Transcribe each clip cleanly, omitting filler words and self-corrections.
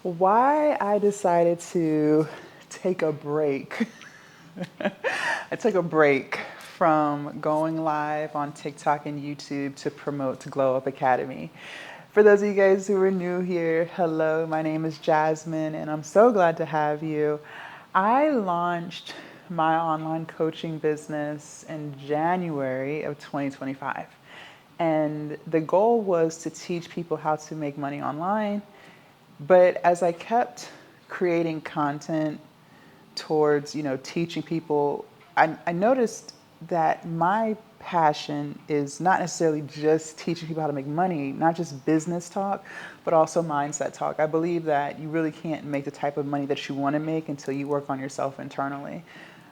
Why I decided to take a break. I took a break from going live on TikTok and YouTube to promote to Glow Up Academy. For those of you guys who are new here, hello, my name is Jasmine and I'm so glad to have you. I launched my online coaching business in January of 2025. And the goal was to teach people how to make money online, but as I kept creating content towards, teaching people, I noticed that my passion is not necessarily just teaching people how to make money, not just business talk, but also mindset talk. I believe that you really can't make the type of money that you want to make until you work on yourself internally.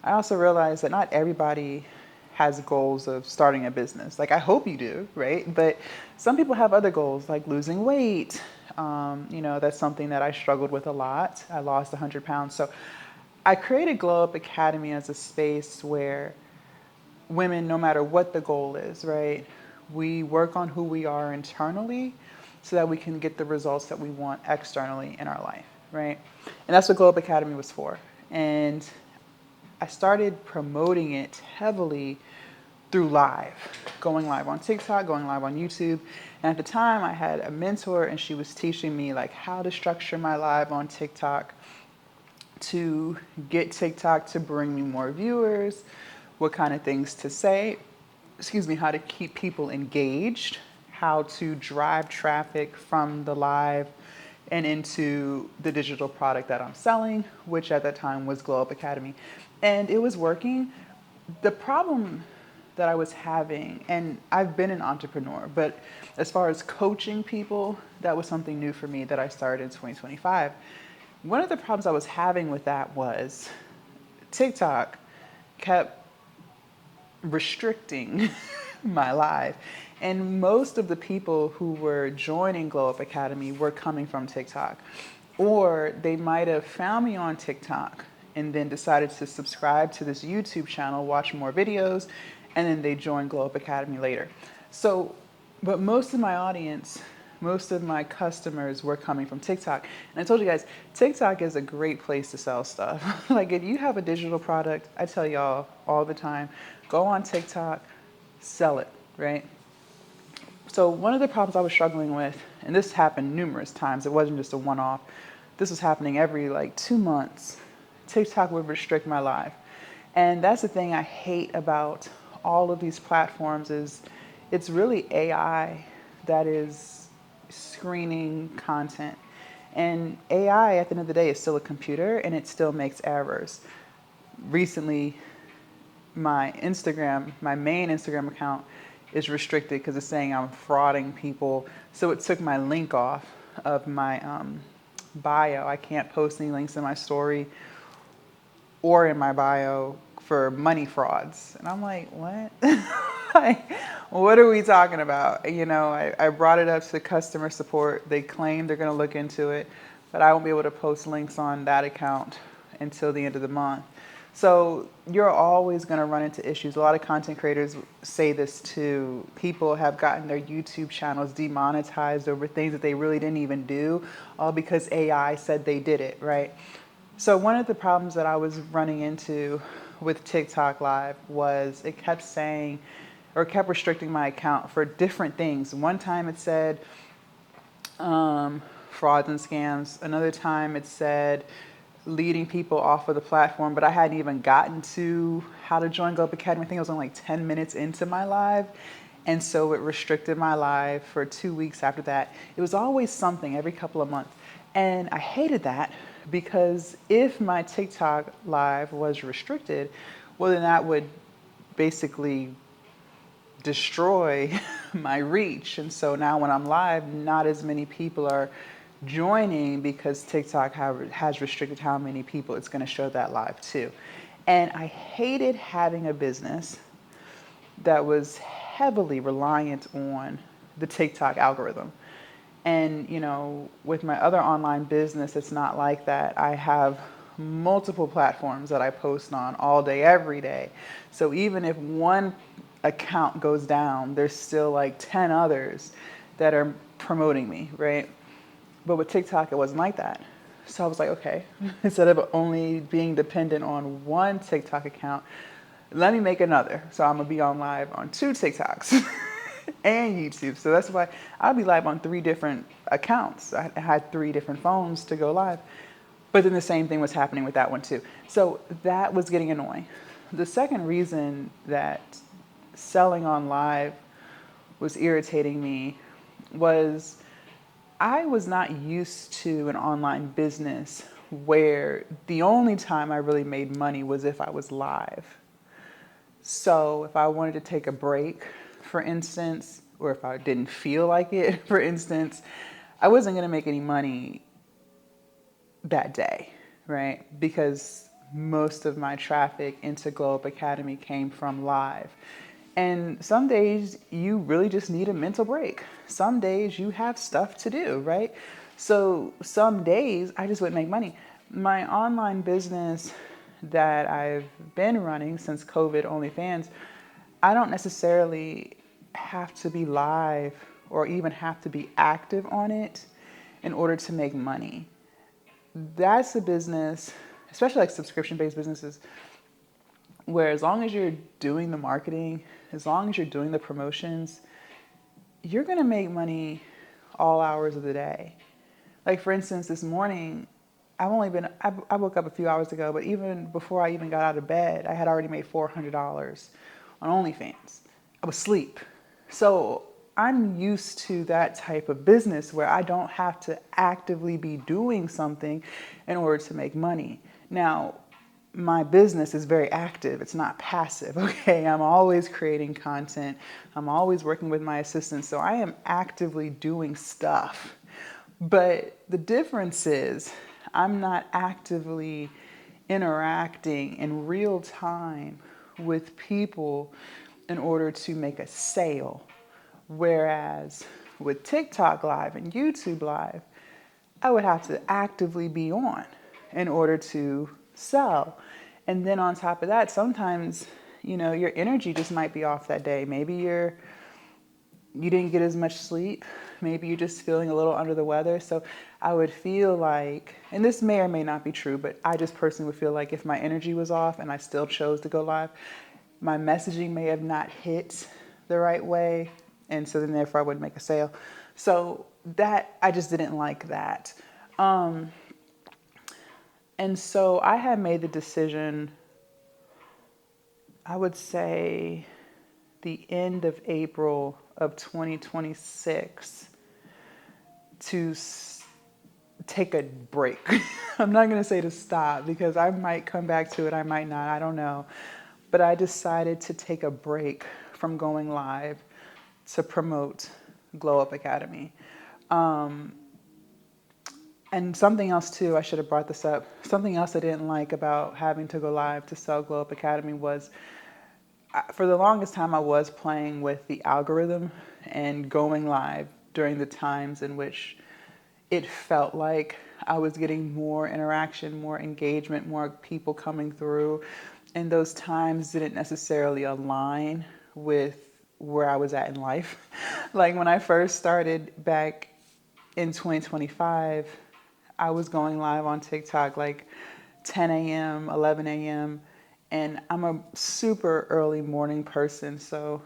I also realized that not everybody has goals of starting a business. Like, I hope you do, right? But some people have other goals, like losing weight. That's something that I struggled with a lot. I lost 100 pounds. So I created Glow Up Academy as a space where women, no matter what the goal is, right, we work on who we are internally so that we can get the results that we want externally in our life, right? And that's what Glow Up Academy was for. And I started promoting it heavily through live, going live on TikTok, going live on YouTube. And at the time I had a mentor and she was teaching me like how to structure my live on TikTok to get TikTok to bring me more viewers, what kind of things to say, how to keep people engaged, how to drive traffic from the live and into the digital product that I'm selling, which at that time was Glow Up Academy. And it was working. The problem that I was having, and I've been an entrepreneur, but as far as coaching people, that was something new for me that I started in 2025. One of the problems I was having with that was TikTok kept restricting my live. And most of the people who were joining Glow Up Academy were coming from TikTok. Or they might have found me on TikTok and then decided to subscribe to this YouTube channel, watch more videos, and then they joined Glow Up Academy later. So, but most of my audience, most of my customers were coming from TikTok. And I told you guys, TikTok is a great place to sell stuff. Like if you have a digital product, I tell y'all all the time, go on TikTok, sell it, right? So one of the problems I was struggling with, and this happened numerous times, it wasn't just a one-off, this was happening every like 2 months, TikTok would restrict my live. And that's the thing I hate about all of these platforms is it's really AI that is screening content. And AI at the end of the day is still a computer and it still makes errors. Recently, my main Instagram account is restricted because it's saying I'm frauding people. So it took my link off of my bio. I can't post any links in my story or in my bio for money frauds. And I'm like, what? Like, what are we talking about? I brought it up to customer support. They claim they're going to look into it, but I won't be able to post links on that account until the end of the month. So you're always going to run into issues. A lot of content creators say this too. People have gotten their YouTube channels demonetized over things that they really didn't even do, all because AI said they did it, right? So one of the problems that I was running into with TikTok Live was it kept saying, or kept restricting my account for different things. One time it said frauds and scams. Another time it said leading people off of the platform, but I hadn't even gotten to how to join Glow Up Academy. I think I was only like 10 minutes into my live. And so it restricted my live for 2 weeks after that. It was always something every couple of months. And I hated that because if my TikTok live was restricted, well, then that would basically destroy my reach. And so now when I'm live, not as many people are joining because TikTok has restricted how many people it's going to show that live to. And I hated having a business that was heavily reliant on the TikTok algorithm. And, with my other online business, it's not like that. I have multiple platforms that I post on all day, every day. So even if one account goes down, there's still like 10 others that are promoting me, right? But with TikTok, it wasn't like that. So I was like, okay, instead of only being dependent on one TikTok account, let me make another. So I'm gonna be on live on two TikToks and YouTube. So that's why I'll be live on three different accounts. I had three different phones to go live. But then the same thing was happening with that one too. So that was getting annoying. The second reason that selling on live was irritating me was I was not used to an online business where the only time I really made money was if I was live. So if I wanted to take a break, for instance, or if I didn't feel like it, for instance, I wasn't going to make any money that day, right? Because most of my traffic into Glow Up Academy came from live. And some days you really just need a mental break. Some days you have stuff to do, right? So some days I just wouldn't make money. My online business that I've been running since COVID, OnlyFans, I don't necessarily have to be live or even have to be active on it in order to make money. That's a business, especially like subscription-based businesses, where as long as you're doing the marketing, as long as you're doing the promotions, you're gonna make money all hours of the day. Like for instance, this morning, I woke up a few hours ago, but even before I even got out of bed, I had already made $400 on OnlyFans. I was asleep. So I'm used to that type of business where I don't have to actively be doing something in order to make money. Now, my business is very active. It's not passive, okay? I'm always creating content. I'm always working with my assistants. So I am actively doing stuff. But the difference is I'm not actively interacting in real time with people in order to make a sale. Whereas with TikTok Live and YouTube Live, I would have to actively be on in order to sell. And then on top of that, sometimes, your energy just might be off that day. Maybe you didn't get as much sleep. Maybe you're just feeling a little under the weather. So I would feel like, and this may or may not be true, but I just personally would feel like if my energy was off and I still chose to go live, my messaging may have not hit the right way. And so then therefore I wouldn't make a sale. So that, I just didn't like that. And so I had made the decision, I would say the end of April of 2026 to take a break. I'm not going to say to stop because I might come back to it. I might not. I don't know. But I decided to take a break from going live to promote Glow Up Academy. And something else too, I should have brought this up. Something else I didn't like about having to go live to sell Glow Up Academy was for the longest time I was playing with the algorithm and going live during the times in which it felt like I was getting more interaction, more engagement, more people coming through. And those times didn't necessarily align with where I was at in life. Like when I first started back in 2025, I was going live on TikTok like 10 a.m., 11 a.m., and I'm a super early morning person. So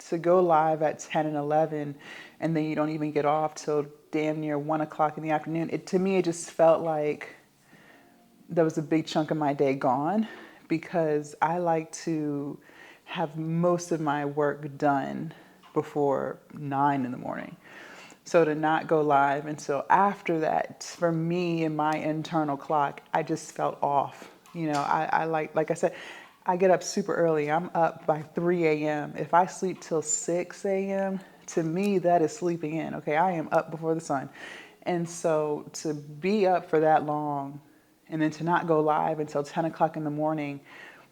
to go live at 10 and 11, and then you don't even get off till damn near 1 o'clock in the afternoon, to me, it just felt like there was a big chunk of my day gone because I like to have most of my work done before 9 in the morning. So to not go live until after that, for me and my internal clock, I just felt off. I like I said, I get up super early. I'm up by 3 a.m. If I sleep till 6 a.m., to me, that is sleeping in. Okay, I am up before the sun. And so to be up for that long and then to not go live until 10 o'clock in the morning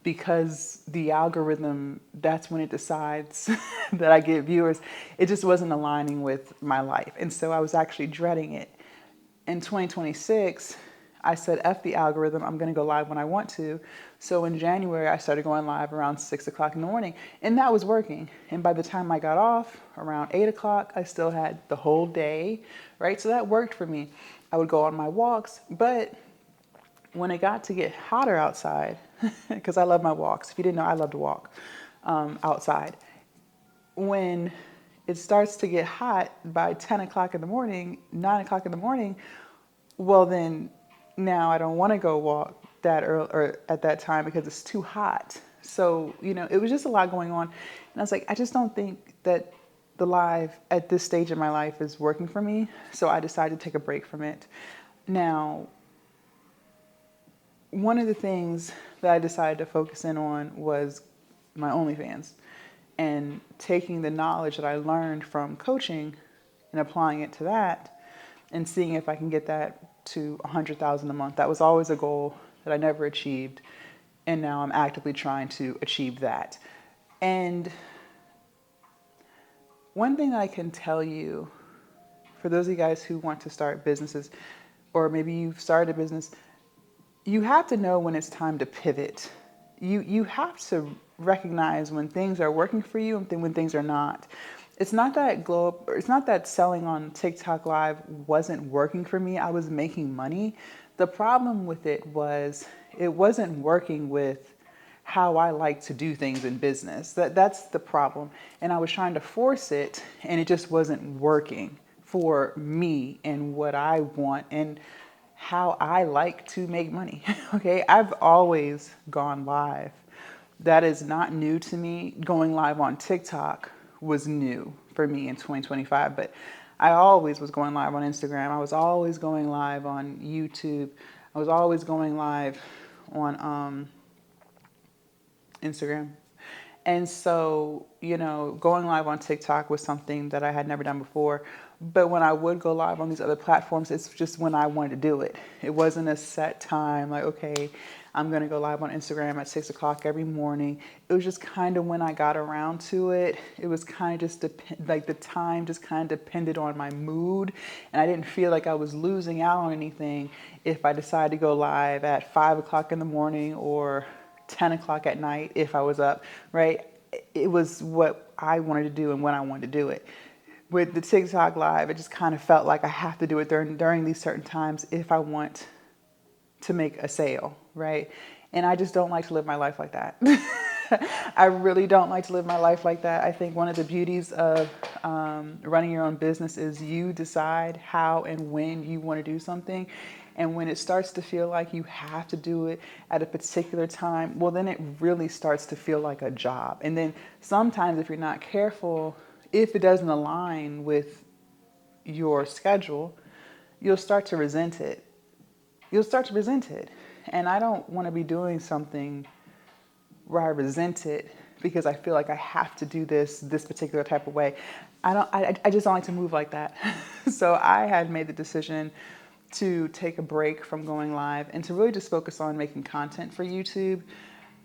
because the algorithm, that's when it decides that I get viewers, it just wasn't aligning with my life. And so I was actually dreading it. In 2026, I said, F the algorithm, I'm gonna go live when I want to. So in January, I started going live around 6 o'clock in the morning, and that was working. And by the time I got off, around 8 o'clock, I still had the whole day, right? So that worked for me. I would go on my walks. But when it got to get hotter outside, because I love my walks. If you didn't know, I love to walk outside. When it starts to get hot by 10 o'clock in the morning, 9 o'clock in the morning, well then now I don't want to go walk that early or at that time because it's too hot. So, it was just a lot going on. And I was like, I just don't think that the live at this stage of my life is working for me. So I decided to take a break from it. Now, one of the things that I decided to focus in on was my OnlyFans and taking the knowledge that I learned from coaching and applying it to that and seeing if I can get that to 100,000 a month. That was always a goal that I never achieved. And now I'm actively trying to achieve that. And one thing I can tell you, for those of you guys who want to start businesses, or maybe you've started a business, you have to know when it's time to pivot. You have to recognize when things are working for you and when things are not. It's not that selling on TikTok Live wasn't working for me. I was making money. The problem with it was it wasn't working with how I like to do things in business. That's the problem. And I was trying to force it and it just wasn't working for me and what I want and how I like to make money. Okay, I've always gone live. That is not new to me. Going live on TikTok was new for me in 2025, but I always was going live on Instagram. I was always going live on YouTube. I was always going live on Instagram. And so, going live on TikTok was something that I had never done before. But when I would go live on these other platforms, it's just when I wanted to do it. It wasn't a set time, like, okay, I'm going to go live on Instagram at 6 o'clock every morning. It was just kind of when I got around to it. It was kind of just like the time just kind of depended on my mood. And I didn't feel like I was losing out on anything if I decided to go live at 5 o'clock in the morning or 10 o'clock at night if I was up, right? It was what I wanted to do and when I wanted to do it. With the TikTok Live, it just kind of felt like I have to do it during these certain times if I want to make a sale, right? And I just don't like to live my life like that. I really don't like to live my life like that. I think one of the beauties of running your own business is you decide how and when you want to do something. And when it starts to feel like you have to do it at a particular time, well, then it really starts to feel like a job. And then sometimes if you're not careful, if it doesn't align with your schedule, you'll start to resent it. And I don't want to be doing something where I resent it because I feel like I have to do this particular type of way. I just don't like to move like that. So I had made the decision to take a break from going live and to really just focus on making content for YouTube.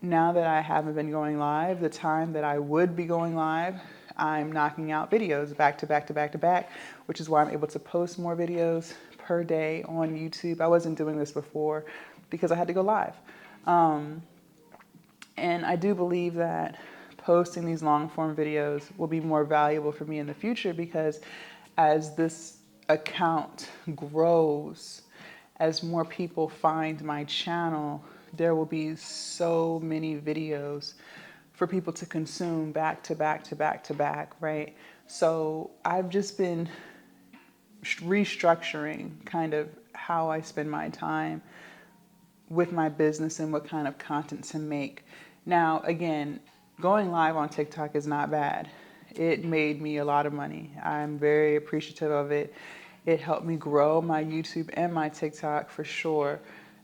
Now that I haven't been going live, the time that I would be going live, I'm knocking out videos back to back to back to back, which is why I'm able to post more videos per day on YouTube. I wasn't doing this before because I had to go live. And I do believe that posting these long form videos will be more valuable for me in the future because as this account grows, as more people find my channel, there will be so many videos for people to consume back to back to back to back, right? So I've just been restructuring kind of how I spend my time with my business and what kind of content to make. Now, again, going live on TikTok is not bad. It made me a lot of money. I'm very appreciative of it. It helped me grow my YouTube and my TikTok for sure,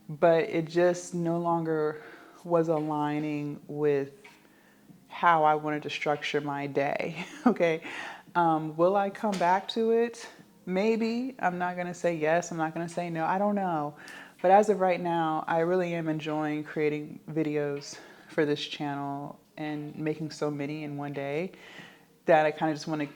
but it just no longer was aligning with how I wanted to structure my day. Okay. Will I come back to it? Maybe. I'm not going to say yes. I'm not going to say no. I don't know. But as of right now, I really am enjoying creating videos for this channel and making so many in one day that I kind of just want to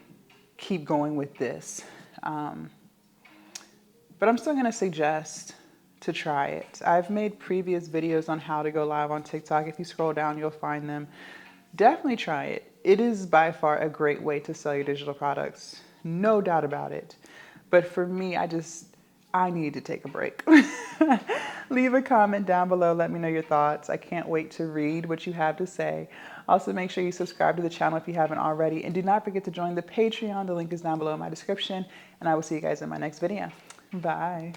keep going with this. But I'm still going to suggest to try it. I've made previous videos on how to go live on TikTok. If you scroll down, you'll find them. Definitely try it. It is by far a great way to sell your digital products. No doubt about it. But for me, I need to take a break. Leave a comment down below. Let me know your thoughts. I can't wait to read what you have to say. Also, make sure you subscribe to the channel if you haven't already. And do not forget to join the Patreon. The link is down below in my description. And I will see you guys in my next video. Bye.